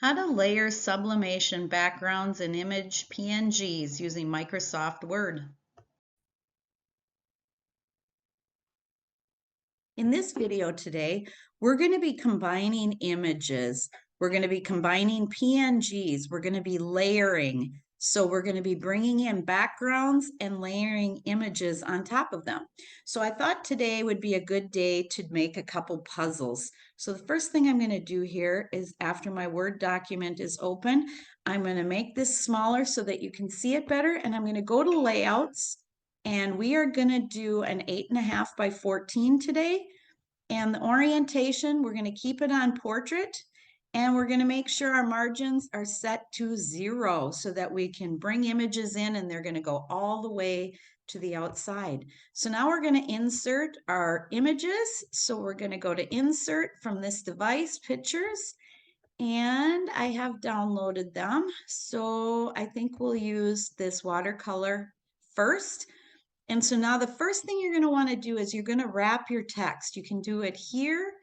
How to layer sublimation backgrounds and image PNGs using Microsoft Word. In this video today, we're going to be combining images. We're going to be combining PNGs. We're going to be layering. So we're going to be bringing in backgrounds and layering images on top of them. So I thought today would be a good day to make a couple puzzles. So the first thing I'm going to do here is after my Word document is open, I'm going to make this smaller so that you can see it better. And I'm going to go to layouts. And we are going to do an 8.5 by 14 today. And the orientation, we're going to keep it on portrait. And we're going to make sure our margins are set to 0 so that we can bring images in and they're going to go all the way to the outside. So now we're going to insert our images. So we're going to go to Insert from this device, Pictures. And I have downloaded them. So I think we'll use this watercolor first. And so now the first thing you're going to want to do is you're going to wrap your text. You can do it here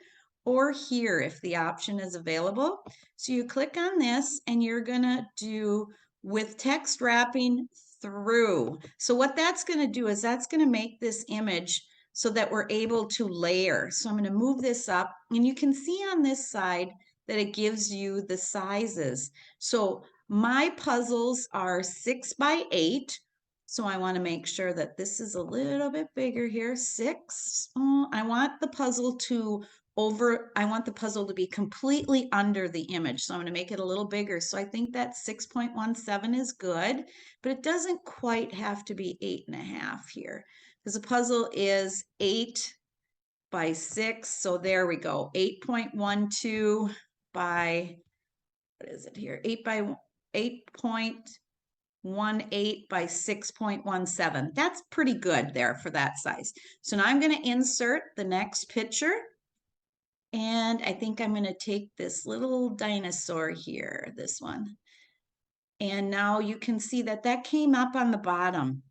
or here if the option is available. So you click on this and you're going to do with text wrapping through. So what that's going to do is that's going to make this image so that we're able to layer. So I'm going to move this up and you can see on this side that it gives you the sizes. So my puzzles are 6 by 8. So I want to make sure that this is a little bit bigger here, 6. I want the puzzle to be completely under the image. So I'm going to make it a little bigger. So I think that 6.17 is good, but it doesn't quite have to be 8.5 here because the puzzle is 8 by 6. So there we go. 8.12 by, what is it here? 8.18 by 6.17. That's pretty good there for that size. So now I'm going to insert the next picture. And I think I'm going to take this little dinosaur here, this one. And now you can see that that came up on the bottom.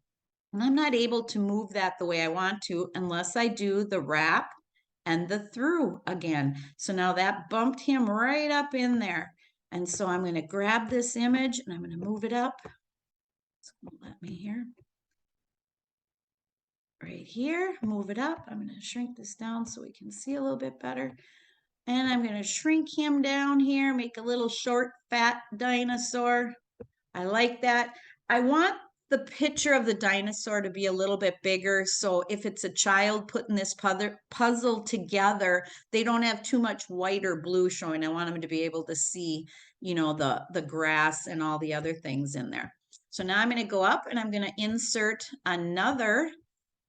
And I'm not able to move that the way I want to unless I do the wrap and the through again. So now that bumped him right up in there. And so I'm going to grab this image and I'm going to move it up. It's going to let me here. Right here, move it up. I'm going to shrink this down so we can see a little bit better. And I'm going to shrink him down here, make a little short, fat dinosaur. I like that. I want the picture of the dinosaur to be a little bit bigger. So if it's a child putting this puzzle together, they don't have too much white or blue showing. I want them to be able to see, the grass and all the other things in there. So now I'm going to go up and I'm going to insert another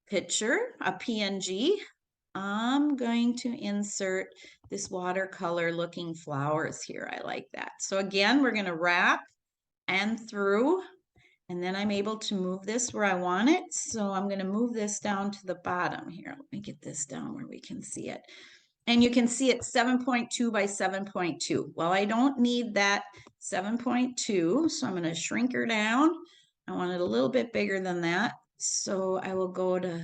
picture, a PNG. I'm going to insert this watercolor looking flowers here. I like that. So again, we're going to wrap and through, and then I'm able to move this where I want it. So I'm going to move this down to the bottom here. Let me get this down where we can see it. And you can see it's 7.2 by 7.2. Well, I don't need that 7.2, so I'm going to shrink her down. I want it a little bit bigger than that. So I will go to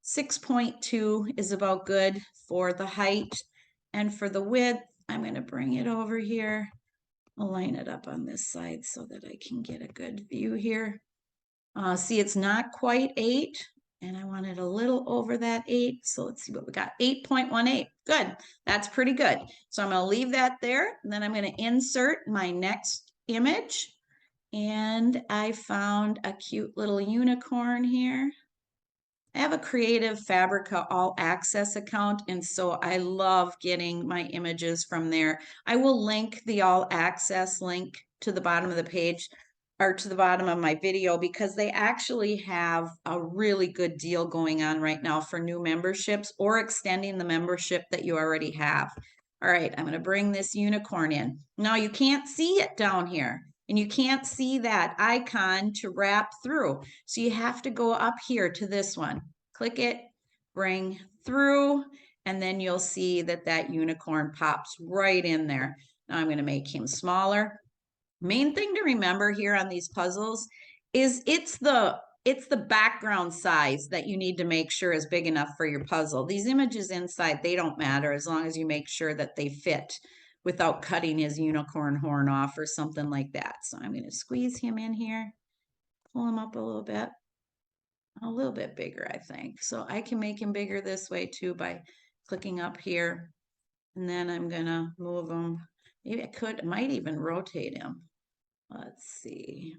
6.2 is about good for the height. And for the width, I'm going to bring it over here. I'll line it up on this side so that I can get a good view here. See, it's not quite 8, and I want it a little over that 8. So let's see what we got. 8.18. Good. That's pretty good. So I'm going to leave that there. And then I'm going to insert my next image. And I found a cute little unicorn here. I have a Creative Fabrica All Access account, and so I love getting my images from there. I will link the All Access link to the bottom of the page or to the bottom of my video because they actually have a really good deal going on right now for new memberships or extending the membership that you already have. All right, I'm going to bring this unicorn in. Now you can't see it down here. And you can't see that icon to wrap through. So you have to go up here to this one. Click it, bring through, and then you'll see that that unicorn pops right in there. Now I'm going to make him smaller. Main thing to remember here on these puzzles is it's the background size that you need to make sure is big enough for your puzzle. These images inside, they don't matter as long as you make sure that they fit without cutting his unicorn horn off or something like that. So I'm going to squeeze him in here, pull him up a little bit bigger, I think. So I can make him bigger this way too by clicking up here. And then I'm going to move him. Maybe might even rotate him. Let's see.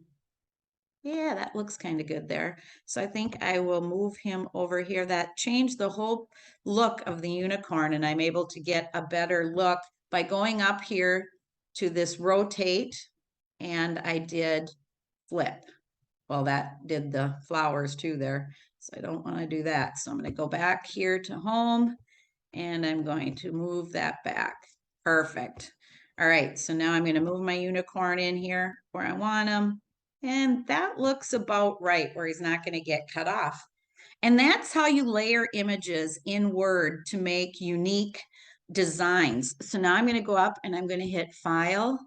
Yeah, that looks kind of good there. So I think I will move him over here. That changed the whole look of the unicorn, and I'm able to get a better look by going up here to this rotate, and I did flip. Well, that did the flowers too there, so I don't want to do that. So I'm going to go back here to home, and I'm going to move that back. Perfect. All right, so now I'm going to move my unicorn in here where I want him. And that looks about right where he's not going to get cut off. And that's how you layer images in Word to make unique designs. So now I'm going to go up and I'm going to hit File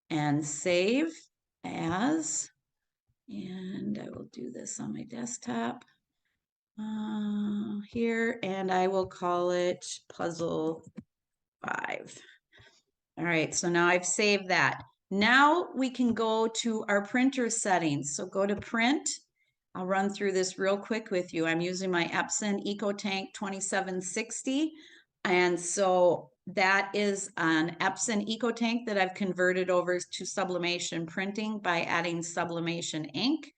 and Save As. And I will do this on my desktop here, and I will call it Puzzle 5. All right, so now I've saved that. Now we can go to our printer settings. So go to Print. I'll run through this real quick with you. I'm using my Epson EcoTank 2760. And so that is an Epson EcoTank that I've converted over to sublimation printing by adding sublimation ink.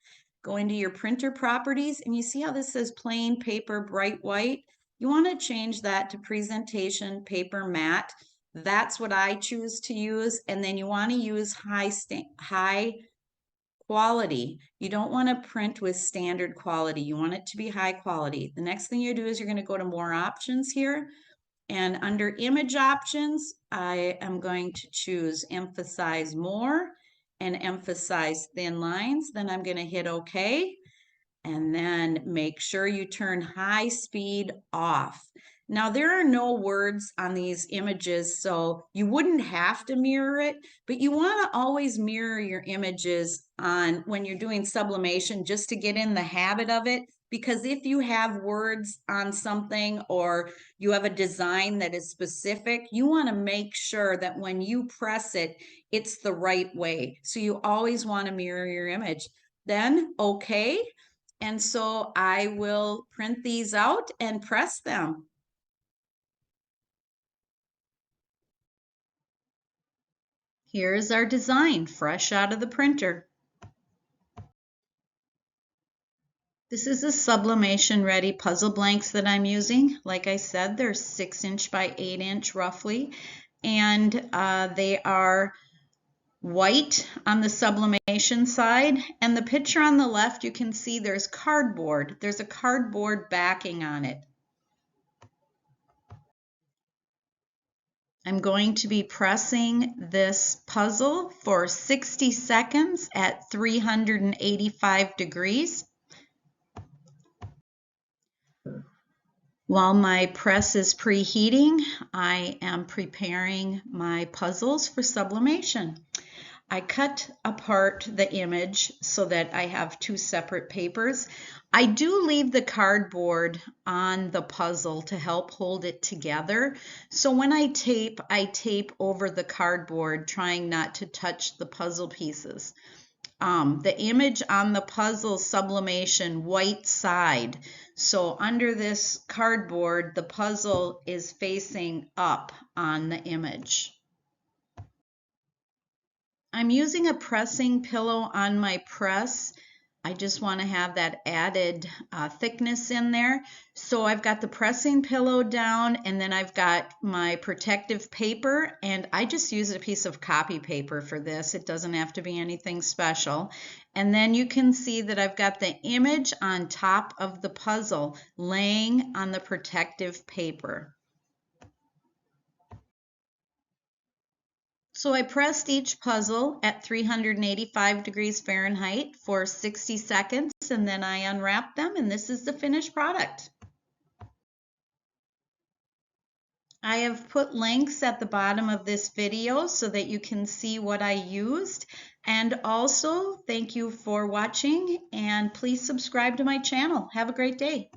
Go into your printer properties, and you see how this says plain paper bright white? You want to change that to presentation paper matte. That's what I choose to use. And then you want to use high quality. You don't want to print with standard quality. You want it to be high quality. The next thing you do is you're going to go to more options here. And under image options, I am going to choose emphasize more and emphasize thin lines. Then I'm going to hit OK. And then make sure you turn high speed off. Now, there are no words on these images, so you wouldn't have to mirror it, but you want to always mirror your images on when you're doing sublimation just to get in the habit of it. Because if you have words on something or you have a design that is specific, you want to make sure that when you press it, it's the right way. So you always want to mirror your image. Then, okay. And so I will print these out and press them. Here's our design, fresh out of the printer. This is the sublimation ready puzzle blanks that I'm using. Like I said, they're 6" by 8" roughly, and they are white on the sublimation side. And the picture on the left, you can see there's cardboard. There's a cardboard backing on it. I'm going to be pressing this puzzle for 60 seconds at 385 degrees. While my press is preheating, I am preparing my puzzles for sublimation. I cut apart the image so that I have two separate papers. I do leave the cardboard on the puzzle to help hold it together. So when I tape over the cardboard, trying not to touch the puzzle pieces. The image on the puzzle sublimation white side. So under this cardboard, the puzzle is facing up on the image. I'm using a pressing pillow on my press. I just want to have that added thickness in there. So I've got the pressing pillow down, and then I've got my protective paper, and I just use a piece of copy paper for this. It doesn't have to be anything special. And then you can see that I've got the image on top of the puzzle laying on the protective paper. So I pressed each puzzle at 385 degrees Fahrenheit for 60 seconds, and then I unwrapped them, and this is the finished product. I have put links at the bottom of this video so that you can see what I used. And also, thank you for watching, and please subscribe to my channel. Have a great day.